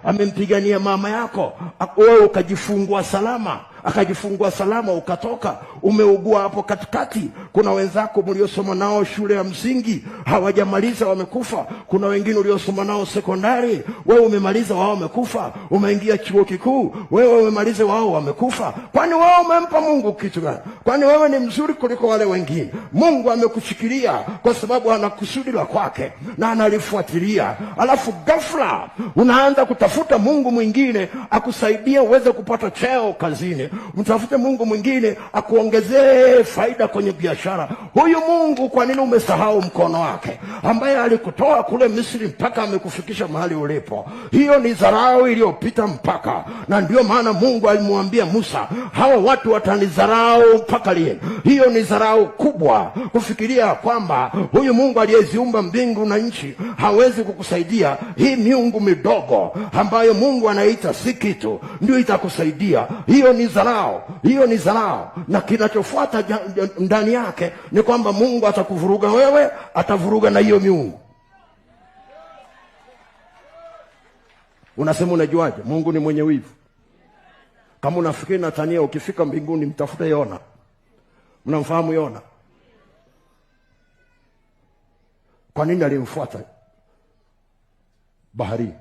amempigania mama yako, wewe ukajifungua salama, akajifungua salama, ukatoka umeugua hapo katikati. Kuna wenzako mliosoma nao shule ya msingi hawajamaliza, wamekufa. Kuna wengine uliosoma nao sekondari, wewe umemaliza, wao wamekufa. Umeingia chuo kikuu, wewe umemaliza, wao wamekufa. Kwani wewe umempa Mungu kitu gani? Kwani wewe ni mzuri kuliko wale wengine? Mungu amekushikilia kwa sababu ana kusudi la kwake na analifuatilia. Alafu ghafla unaanza kutafuta Mungu mwingine akusaidie uweze kupata cheo kazini. Mtafute Mungu mwingine akuongezee faida kwenye biashara. Huyu Mungu, kwa nini umesahau mkono wake ambaye alikutoa kule Misri mpaka amekufikisha mahali ulipo? Hiyo ni dharau iliyopita mpaka. Na ndio maana Mungu alimwambia Musa, hawa watu watanidharau mpaka lini? Hiyo ni dharau kubwa, kufikiria kwamba huyu Mungu aliyeziumba mbingu na nchi hawezi kukusaidia. Hii miungu midogo ambayo Mungu anaita si kitu ndio itakusaidia. Hiyo ni dharau, hiyo ni dharau. Na kinachofuata ndani yake ni kwamba Mungu atakuvuruga wewe, atavuruga na hiyo miungu. Unasema unajuaje? Mungu ni mwenye wivu. Kama unafikiri Natania ukifika mbinguni mtafute Yona. Mnamfahamu Yona? Kwa nini alimfuata baharini?